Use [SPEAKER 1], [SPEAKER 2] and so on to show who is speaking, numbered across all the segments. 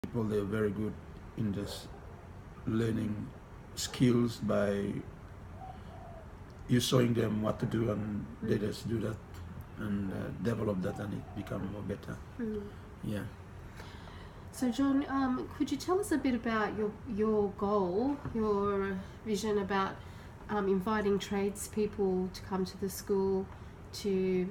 [SPEAKER 1] people, they're very good in just learning skills by you showing them what to do, and they just do that and develop that, and it become more better. Yeah.
[SPEAKER 2] So John, could you tell us a bit about your goal, your vision about inviting tradespeople to come to the school to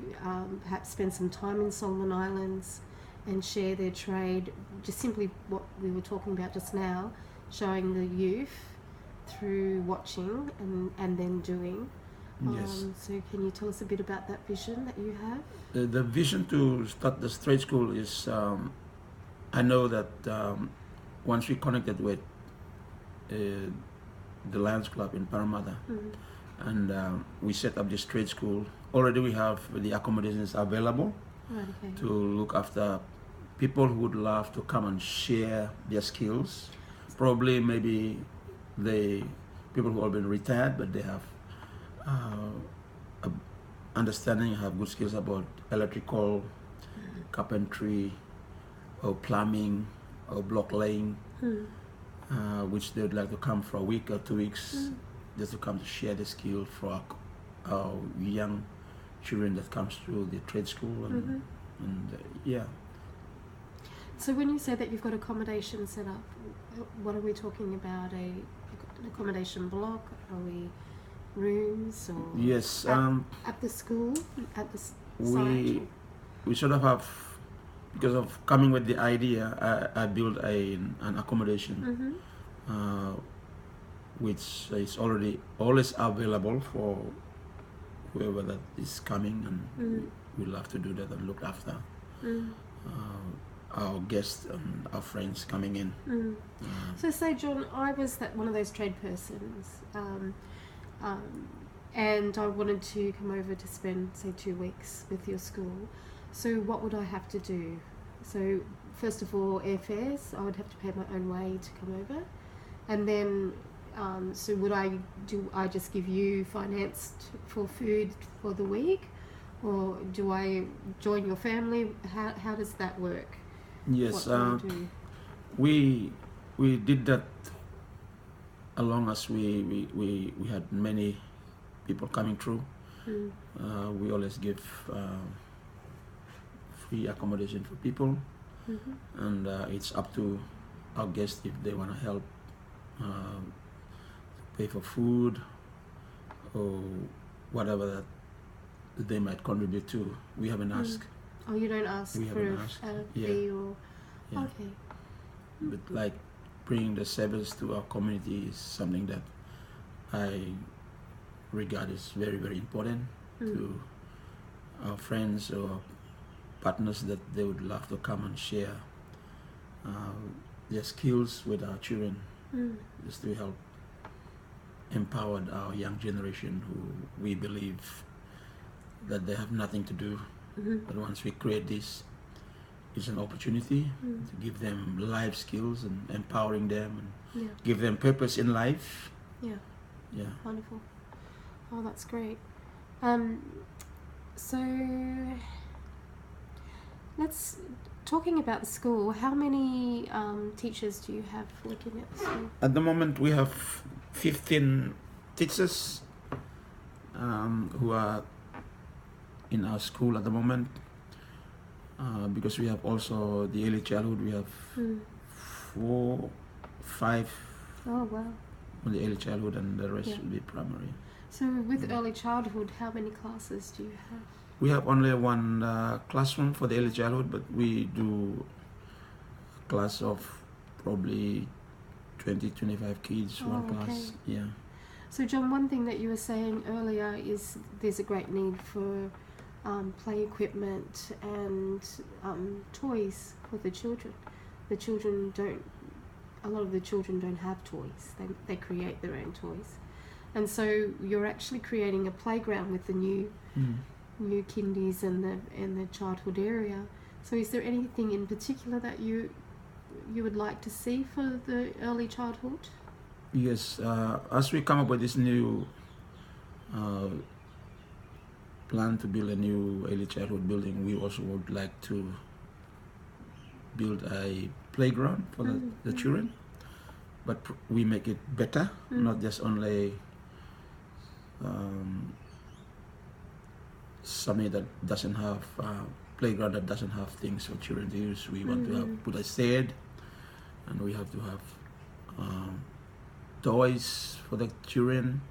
[SPEAKER 2] perhaps spend some time in Solomon Islands and share their trade, just simply what we were talking about just now, showing the youth through watching and then doing.
[SPEAKER 1] Yes.
[SPEAKER 2] So can you tell us a bit about that vision that you have?
[SPEAKER 1] The vision to start the trade school is, I know that once we connected with the Lions Club in Parramatta, and we set up this trade school, already we have the accommodations available to look after people who would love to come and share their skills. Probably maybe people who have been retired, but they have understanding, have good skills about electrical, carpentry, or plumbing, or block laying, which they would like to come for a week or 2 weeks, just to come to share the skill for our young children that comes through the trade school, and yeah.
[SPEAKER 2] So when you say that you've got accommodation set up, what are we talking about? An accommodation block? Are we rooms or
[SPEAKER 1] Yes,
[SPEAKER 2] at the school, at the site?
[SPEAKER 1] We sort of have, because of coming with the idea, I built an accommodation which is always available for whoever that is coming, and we love to do that and look after our guests and our friends coming in.
[SPEAKER 2] So say, John, I was one of those trade persons, and I wanted to come over to spend, say, 2 weeks with your school. So what would I have to do? So first of all, airfares, I would have to pay my own way to come over. And then, so would I just give you finance for food for the week? Or do I join your family? How does that work?
[SPEAKER 1] Yes,
[SPEAKER 2] what do I do?
[SPEAKER 1] we did that along as we had many people coming through. We always give free accommodation for people, and it's up to our guests if they want to help pay for food or whatever that they might contribute to. We haven't asked.
[SPEAKER 2] Oh, you don't ask
[SPEAKER 1] We
[SPEAKER 2] for
[SPEAKER 1] haven't
[SPEAKER 2] a
[SPEAKER 1] asked.
[SPEAKER 2] fee or...
[SPEAKER 1] Yeah.
[SPEAKER 2] Okay.
[SPEAKER 1] But like bringing the service to our community is something that I regard as very, very important to our friends or partners, that they would love to come and share their skills with our children, just to help empower our young generation, who we believe that they have nothing to do. But once we create this, it's an opportunity to give them life skills and empowering them and give them purpose in life. Yeah.
[SPEAKER 2] Wonderful. Oh, that's great. So let's talking about the school. How many teachers do you have working at the school?
[SPEAKER 1] At the moment, we have 15 teachers who are in our school at the moment. Because we have also the early childhood, we have 5
[SPEAKER 2] Oh, wow.
[SPEAKER 1] on the early childhood, and the rest will be primary.
[SPEAKER 2] So with early childhood, how many classes do you have?
[SPEAKER 1] We have only one classroom for the early childhood, but we do a class of probably 20-25 kids, one class. Yeah.
[SPEAKER 2] So John, one thing that you were saying earlier is there's a great need for play equipment and toys for the children. A lot of the children don't have toys. They create their own toys. And so you're actually creating a playground with the new kindies and the childhood area. So is there anything in particular that you would like to see for the early childhood?
[SPEAKER 1] Yes, as we come up with this new plan to build a new early childhood building, we also would like to build a playground for the children, but we make it better, not just only something that doesn't have playground that doesn't have things for children to use. We want to have put a shade, and we have to have toys for the children,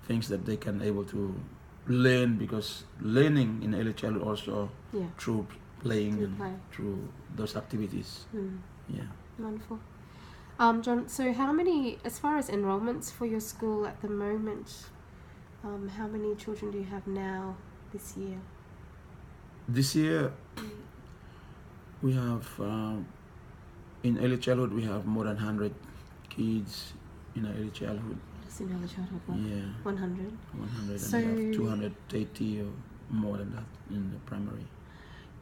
[SPEAKER 1] things that they can able to learn, because learning in early childhood also through playing and through those activities.
[SPEAKER 2] Wonderful. John, so how many, as far as enrollments for your school at the moment, how many children do you have now this year?
[SPEAKER 1] This year we have in early childhood we have more than 100 kids in early childhood.
[SPEAKER 2] Just in early childhood, 100?
[SPEAKER 1] 100,
[SPEAKER 2] so,
[SPEAKER 1] and we have 280 or more than that in the primary.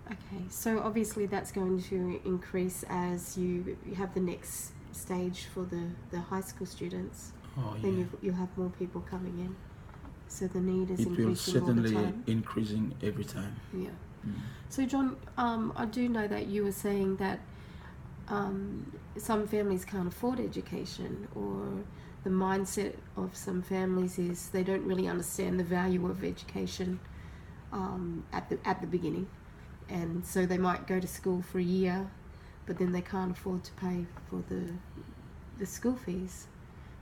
[SPEAKER 2] Okay, so obviously that's going to increase as you have the next stage for the high school students. Then you'll have more people coming in. So the need is increasing all the time. It will
[SPEAKER 1] certainly increasing every time.
[SPEAKER 2] Yeah. So John, I do know that you were saying that some families can't afford education, or the mindset of some families is they don't really understand the value of education at the beginning, and so they might go to school for a year, but then they can't afford to pay for the school fees.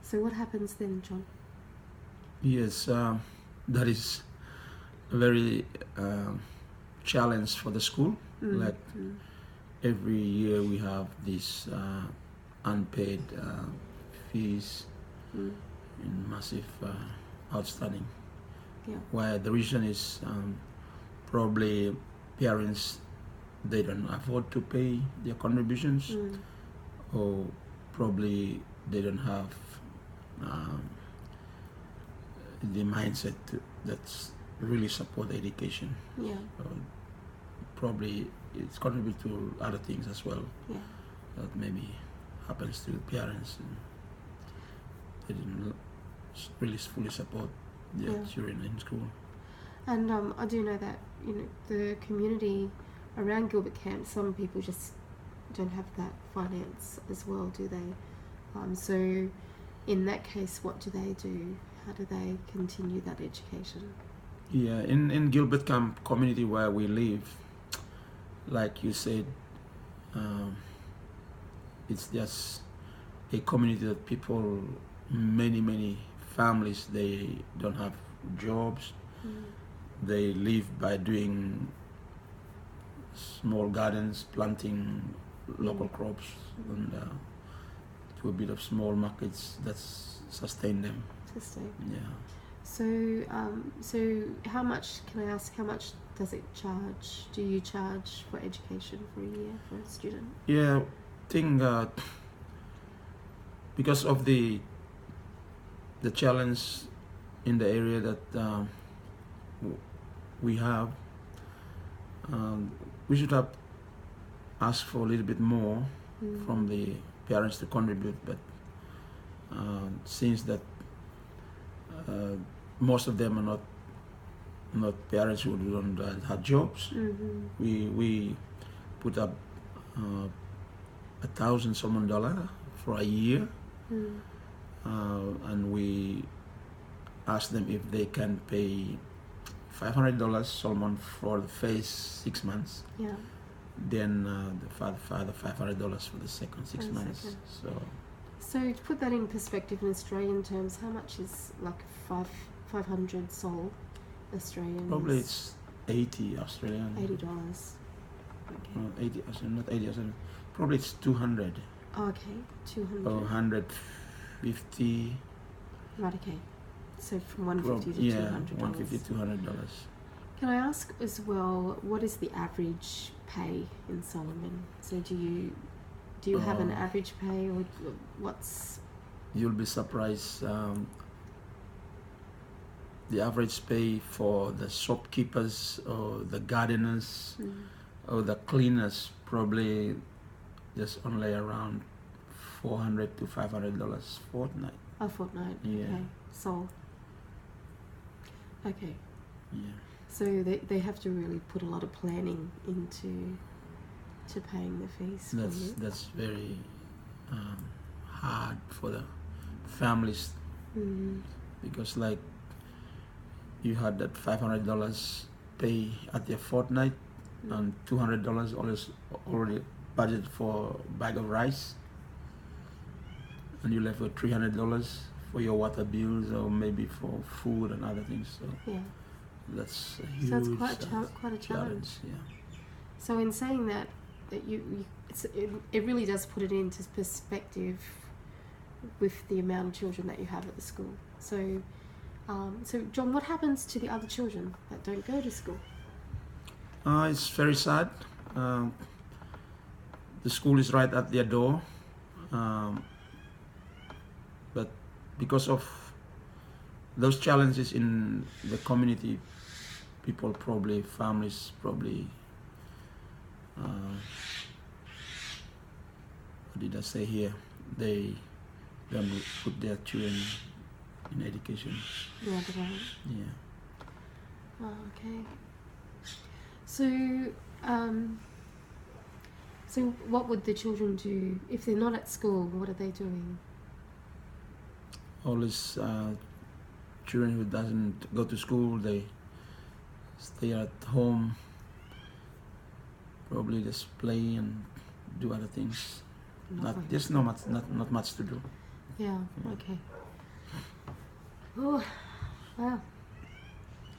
[SPEAKER 2] So what happens then, John?
[SPEAKER 1] Yes, that is a very challenge for the school. Every year we have these unpaid fees in massive outstanding. Why the reason is probably parents, they don't afford to pay their contributions, or probably they don't have the mindset that's really support education. Probably it's contribute to other things as well that maybe happens to parents, and they didn't really fully support their children in school.
[SPEAKER 2] And I do know that the community around Gilbert Camp, some people just don't have that finance as well, do they? So in that case, what do they do? How do they continue that education?
[SPEAKER 1] Yeah, in Gilbert Camp community where we live, like you said, it's just a community that people, many families, they don't have jobs. They live by doing small gardens, planting local crops, and to a bit of small markets that sustain them.
[SPEAKER 2] So how much, can I ask, how much does it charge? Do you charge for education for a year for a student?
[SPEAKER 1] Yeah, I think because of the challenge in the area that we have, we should have asked for a little bit more from the parents to contribute, but since that most of them are not parents who don't have jobs, we put up $1,000 for a year, and we ask them if they can pay $500 Solomon for the first 6 months. Then the father $500 for the second 6 months.
[SPEAKER 2] So to put that in perspective in Australian terms, how much is like 500 Sol Australian?
[SPEAKER 1] Probably it's 80 Australian.
[SPEAKER 2] $80. Okay.
[SPEAKER 1] 80 Australian, not 80 Australian. Probably it's 200.
[SPEAKER 2] Okay, 200.
[SPEAKER 1] Or 150.
[SPEAKER 2] Right. Okay. So from 150 to $200.
[SPEAKER 1] 150 $200.
[SPEAKER 2] Can I ask as well, what is the average pay in Solomon? So do you have an average pay, or what's? You'll
[SPEAKER 1] be surprised. The average pay for the shopkeepers or the gardeners or the cleaners, probably just only around $400 to $500 fortnight.
[SPEAKER 2] A fortnight.
[SPEAKER 1] Yeah.
[SPEAKER 2] Okay. So. Okay.
[SPEAKER 1] Yeah.
[SPEAKER 2] So they have to really put a lot of planning into to paying the fees for you?
[SPEAKER 1] That's very hard for the families, because like you had that $500 pay at your fortnight, and $200 already budgeted for a bag of rice, and you left with $300 for your water bills or maybe for food and other things. So
[SPEAKER 2] Yeah.
[SPEAKER 1] that's a huge,
[SPEAKER 2] So it's quite a challenge.
[SPEAKER 1] Yeah.
[SPEAKER 2] So in saying that it really does put it into perspective with the amount of children that you have at the school. So, so John, what happens to the other children that don't go to school?
[SPEAKER 1] It's very sad. The school is right at their door, but because of those challenges in the community, people probably, families probably, what did I say here? They don't put their children in education.
[SPEAKER 2] Yeah, they don't.
[SPEAKER 1] Yeah.
[SPEAKER 2] Oh, okay. So, so what would the children do if they're not at school? What are they doing?
[SPEAKER 1] All these children who doesn't go to school, they stay at home, probably just play and do other things. Not much to do.
[SPEAKER 2] Yeah. Okay. Oh, wow.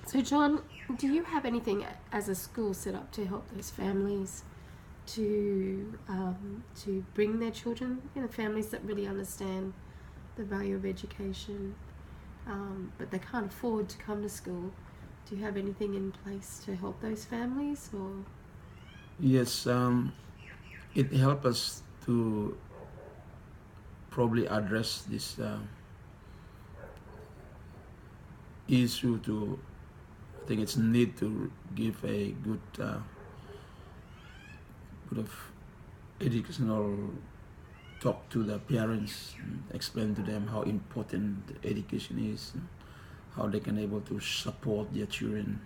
[SPEAKER 2] So, John, do you have anything as a school set up to help those families to bring their children, families that really understand the value of education, but they can't afford to come to school? Do you have anything in place to help those families, or?
[SPEAKER 1] Yes, it helps us to probably address this issue. I think it's need to give a good bit of educational talk to the parents, and explain to them how important education is, and how they can able to support their children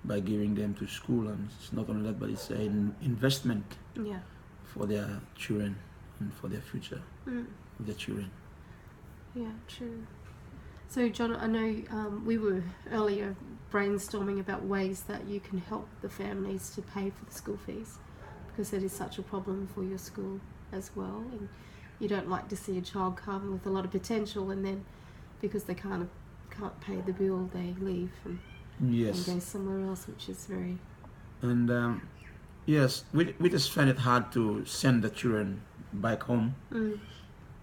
[SPEAKER 1] by giving them to school. And it's not only that, but it's an investment for their children and for their future of their children.
[SPEAKER 2] Yeah, true. So, John, I know we were earlier brainstorming about ways that you can help the families to pay for the school fees, because it is such a problem for your school as well, and you don't like to see a child come with a lot of potential and then because they can't pay the bill, they leave and go somewhere else, which is very...
[SPEAKER 1] And yes, we just find it hard to send the children back home,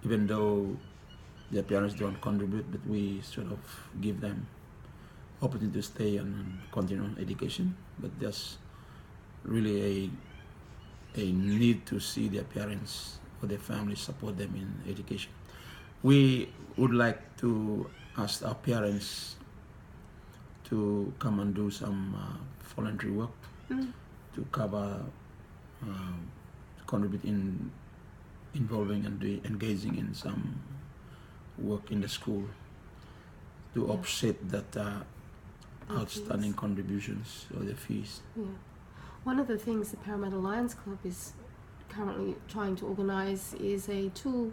[SPEAKER 1] even though their parents don't contribute, but we sort of give them opportunity to stay and continue education. But there's really a need to see their parents or their families support them in education. We would like to ask our parents to come and do some voluntary work to cover, contribute in involving and engaging in some work in the school to offset that outstanding contributions or the fees.
[SPEAKER 2] Yeah. One of the things the Parramatta Lions Club is currently trying to organise is a tool,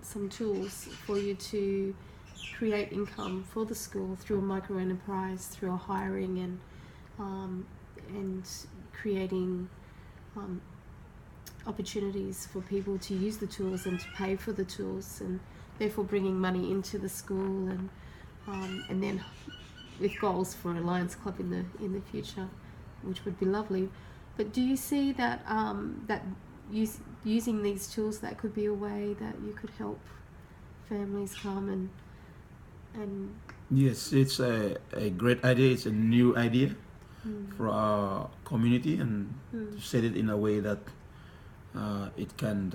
[SPEAKER 2] some tools for you to create income for the school through a micro enterprise, through a hiring and creating opportunities for people to use the tools and to pay for the tools, and therefore bringing money into the school, and then with goals for a Lions Club in the future, which would be lovely. But do you see that using these tools, that could be a way that you could help families come and
[SPEAKER 1] Yes, it's a great idea. It's a new idea for our community, and to set it in a way that it can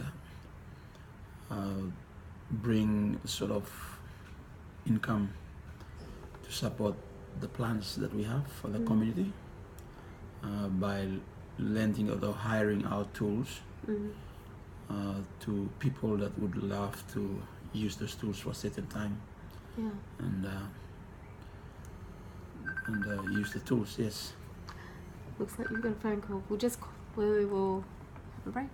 [SPEAKER 1] bring sort of income to support the plans that we have for the community by lending or hiring our tools to people that would love to use those tools for a certain time and use the tools. Yes.
[SPEAKER 2] Looks like you've got a phone call. We will have a break.